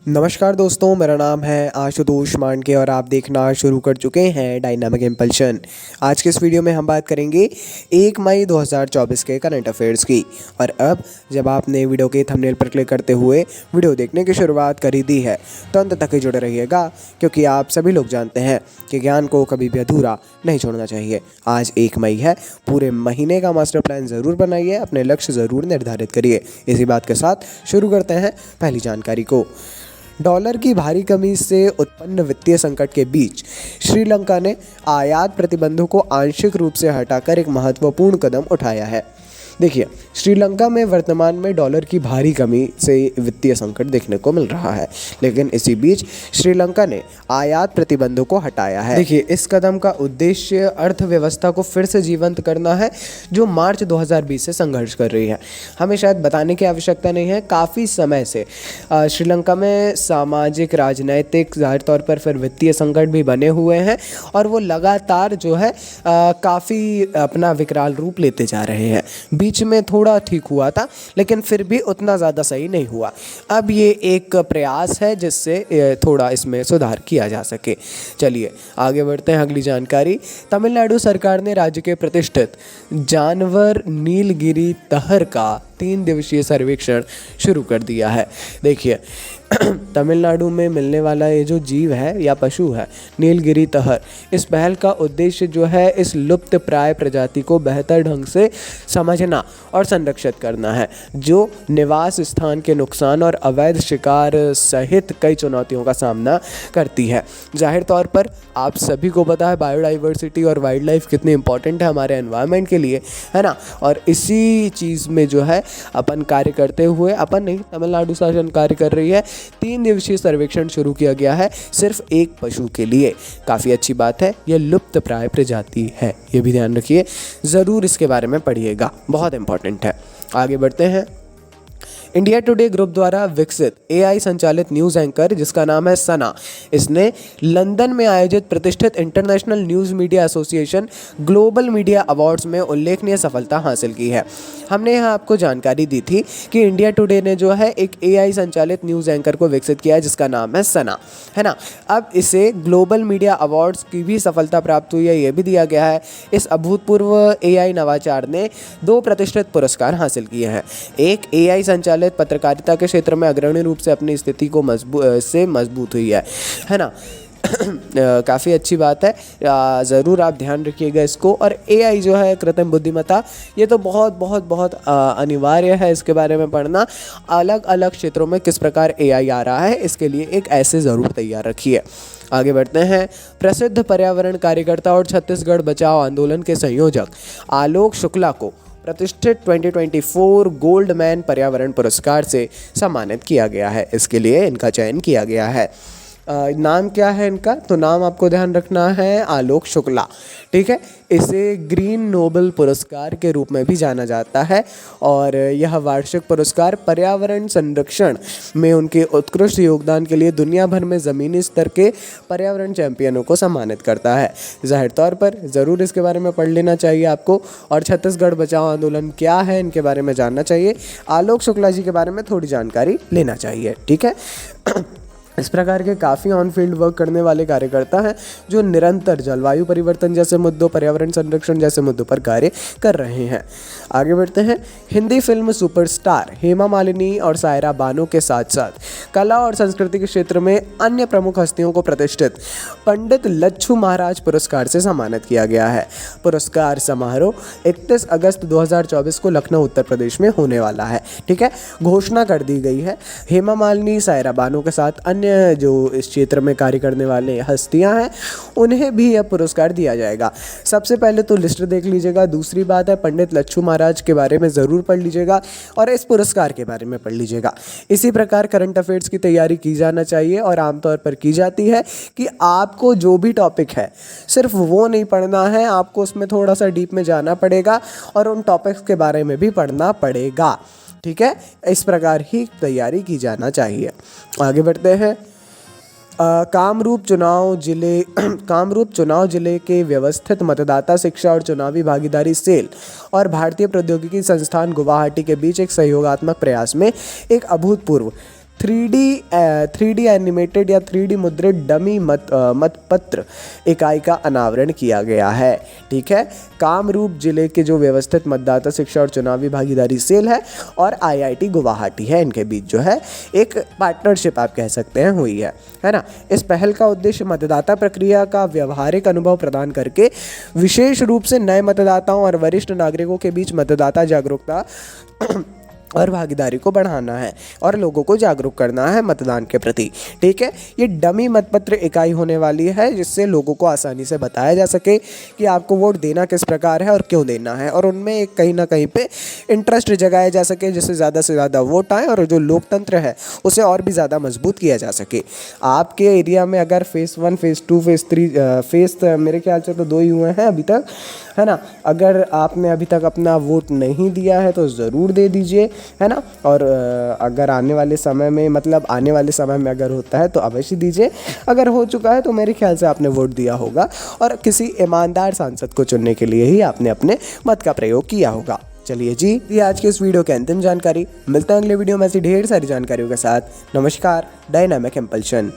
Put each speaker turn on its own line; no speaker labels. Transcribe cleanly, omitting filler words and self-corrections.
नमस्कार दोस्तों, मेरा नाम है आशुतोष मांडके और आप देखना शुरू कर चुके हैं डायनामिक इम्पल्शन। आज के इस वीडियो में हम बात करेंगे 1 मई 2024 के करंट अफेयर्स की। और अब जब आपने वीडियो के थंबनेल पर क्लिक करते हुए वीडियो देखने की शुरुआत करी दी है तो अंत तक ही जुड़े रहिएगा, क्योंकि आप सभी लोग जानते हैं कि ज्ञान को कभी भी अधूरा नहीं छोड़ना चाहिए। आज 1 मई है, पूरे महीने का मास्टर प्लान ज़रूर बनाइए, अपने लक्ष्य ज़रूर निर्धारित करिए। इसी बात के साथ शुरू करते हैं पहली जानकारी को। डॉलर की भारी कमी से उत्पन्न वित्तीय संकट के बीच श्रीलंका ने आयात प्रतिबंधों को आंशिक रूप से हटाकर एक महत्वपूर्ण कदम उठाया है। देखिए, श्रीलंका में वर्तमान में डॉलर की भारी कमी से वित्तीय संकट देखने को मिल रहा है, लेकिन इसी बीच श्रीलंका ने आयात प्रतिबंधों को हटाया है। देखिए, इस कदम का उद्देश्य अर्थव्यवस्था को फिर से जीवंत करना है, जो मार्च 2020 से संघर्ष कर रही है। हमें शायद बताने की आवश्यकता नहीं है, काफ़ी समय से श्रीलंका में सामाजिक, राजनैतिक, जाहिर तौर पर फिर वित्तीय संकट भी बने हुए हैं और वो लगातार जो है काफ़ी अपना विकराल रूप लेते जा रहे हैं। बीच में थोड़ा ठीक हुआ था, लेकिन फिर भी उतना ज़्यादा सही नहीं हुआ। अब ये एक प्रयास है जिससे थोड़ा इसमें सुधार किया जा सके। चलिए आगे बढ़ते हैं। अगली जानकारी, तमिलनाडु सरकार ने राज्य के प्रतिष्ठित जानवर नीलगिरी तहर का 3 दिवसीय सर्वेक्षण शुरू कर दिया है। देखिए, तमिलनाडु में मिलने वाला ये जो जीव है या पशु है, नीलगिरी तहर, इस पहल का उद्देश्य जो है इस लुप्त प्राय प्रजाति को बेहतर ढंग से समझना और संरक्षित करना है, जो निवास स्थान के नुकसान और अवैध शिकार सहित कई चुनौतियों का सामना करती है। जाहिर तौर पर आप सभी को पता है बायोडाइवर्सिटी और वाइल्ड लाइफ कितनी इंपॉर्टेंट है हमारे एनवायरनमेंट के लिए, है ना। और इसी चीज़ में जो है अपन कार्य करते हुए, अपन नहीं, तमिलनाडु शासन कार्य कर रही है। 3 दिवसीय सर्वेक्षण शुरू किया गया है सिर्फ एक पशु के लिए। काफ़ी अच्छी बात है, यह लुप्त प्राय प्रजाति है, ये भी ध्यान रखिए, ज़रूर इसके बारे में पढ़िएगा, बहुत इंपॉर्टेंट है। आगे बढ़ते हैं। इंडिया टुडे ग्रुप द्वारा विकसित एआई संचालित न्यूज़ एंकर जिसका नाम है सना, इसने लंदन में आयोजित प्रतिष्ठित international news media association global media awards में उल्लेखनीय सफलता हासिल की है। हमने यहाँ आपको जानकारी दी थी कि इंडिया टुडे ने जो है एक एआई संचालित न्यूज़ एंकर को विकसित किया है जिसका नाम है सना, है ना। अब इसे ग्लोबल मीडिया अवार्ड्स की भी सफलता प्राप्त हुई है, ये भी दिया गया है। इस अभूतपूर्व एआई नवाचार ने 2 प्रतिष्ठित पुरस्कार हासिल किए हैं। एक एआई संचालित पत्रकारिता के क्षेत्र में अग्रणी रूप से अपनी स्थिति को मजबूत हुई है ना। काफ़ी अच्छी बात है, ज़रूर आप ध्यान रखिएगा इसको। और एआई जो है, कृत्रिम बुद्धिमत्ता, ये तो बहुत बहुत बहुत अनिवार्य है इसके बारे में पढ़ना। अलग अलग क्षेत्रों में किस प्रकार एआई आ रहा है, इसके लिए एक ऐसे ज़रूर तैयार रखिए। आगे बढ़ते हैं। प्रसिद्ध पर्यावरण कार्यकर्ता और छत्तीसगढ़ बचाओ आंदोलन के संयोजक आलोक शुक्ला को प्रतिष्ठित 2024 गोल्ड मैन पर्यावरण पुरस्कार से सम्मानित किया गया है। इसके लिए इनका चयन किया गया है। नाम क्या है इनका, तो नाम आपको ध्यान रखना है आलोक शुक्ला, ठीक है। इसे ग्रीन नोबल पुरस्कार के रूप में भी जाना जाता है और यह वार्षिक पुरस्कार पर्यावरण संरक्षण में उनके उत्कृष्ट योगदान के लिए दुनिया भर में ज़मीनी स्तर के पर्यावरण चैंपियनों को सम्मानित करता है। जाहिर तौर पर ज़रूर इसके बारे में पढ़ लेना चाहिए आपको, और छत्तीसगढ़ बचाओ आंदोलन क्या है इनके बारे में जानना चाहिए। आलोक शुक्ला जी के बारे में थोड़ी जानकारी लेना चाहिए, ठीक है। इस प्रकार के काफ़ी ऑन फील्ड वर्क करने वाले कार्यकर्ता हैं जो निरंतर जलवायु परिवर्तन जैसे मुद्दों, पर्यावरण संरक्षण जैसे मुद्दों पर कार्य कर रहे हैं। आगे बढ़ते हैं। हिंदी फिल्म सुपरस्टार हेमा मालिनी और सायरा बानो के साथ साथ कला और संस्कृति के क्षेत्र में अन्य प्रमुख हस्तियों को प्रतिष्ठित पंडित लच्छू महाराज पुरस्कार से सम्मानित किया गया है। पुरस्कार समारोह 31 अगस्त 2024 को लखनऊ उत्तर प्रदेश में होने वाला है, ठीक है। घोषणा कर दी गई है। हेमा मालिनी, सायरा बानो के साथ अन्य जो इस क्षेत्र में कार्य करने वाले हस्तियां हैं, उन्हें भी यह पुरस्कार दिया जाएगा। सबसे पहले तो लिस्ट देख लीजिएगा। दूसरी बात है, पंडित लच्छू महाराज के बारे में ज़रूर पढ़ लीजिएगा और इस पुरस्कार के बारे में पढ़ लीजिएगा। इसी प्रकार करंट अफेयर्स की तैयारी की जाना चाहिए और आमतौर पर की जाती है कि आपको जो भी टॉपिक है सिर्फ वो नहीं पढ़ना है, आपको उसमें थोड़ा सा डीप में जाना पड़ेगा और उन टॉपिक्स के बारे में भी पढ़ना पड़ेगा, ठीक है। इस प्रकार ही तैयारी की जाना चाहिए। आगे बढ़ते हैं। कामरूप चुनाव जिले के व्यवस्थित मतदाता शिक्षा और चुनावी भागीदारी सेल और भारतीय प्रौद्योगिकी संस्थान गुवाहाटी के बीच एक सहयोगात्मक प्रयास में एक अभूतपूर्व 3D एनिमेटेड या 3D मुद्रित डमी मतपत्र इकाई का अनावरण किया गया है। ठीक है, कामरूप जिले के जो व्यवस्थित मतदाता शिक्षा और चुनावी भागीदारी सेल है और IIT गुवाहाटी है, इनके बीच जो है एक पार्टनरशिप आप कह सकते हैं हुई है ना। इस पहल का उद्देश्य मतदाता प्रक्रिया का व्यवहारिक अनुभव प्रदान करके विशेष रूप से नए मतदाताओं और वरिष्ठ नागरिकों के बीच मतदाता जागरूकता और भागीदारी को बढ़ाना है और लोगों को जागरूक करना है मतदान के प्रति। ठीक है, ये डमी मतपत्र इकाई होने वाली है जिससे लोगों को आसानी से बताया जा सके कि आपको वोट देना किस प्रकार है और क्यों देना है, और उनमें एक कहीं ना कहीं पे इंटरेस्ट जगाया जा सके जिससे ज़्यादा से ज़्यादा वोट आए और जो लोकतंत्र है उसे और भी ज़्यादा मजबूत किया जा सके। आपके एरिया में अगर फेज़ 1, फेज़ 2, फेज़ 3 मेरे ख्याल से तो 2 ही हुए हैं अभी तक, है ना। अगर आपने अभी तक अपना वोट नहीं दिया है तो ज़रूर दे दीजिए, है ना। और अगर आने वाले समय में अगर होता है तो अवश्य दीजिए। अगर हो चुका है तो मेरे ख्याल से आपने वोट दिया होगा और किसी ईमानदार सांसद को चुनने के लिए ही आपने अपने मत का प्रयोग किया होगा। चलिए जी, ये आज के इस वीडियो की अंतिम जानकारी। मिलते हैं अगले वीडियो में ऐसी ढेर सारी जानकारियों के साथ। नमस्कार, डायनामिक इम्पल्शन।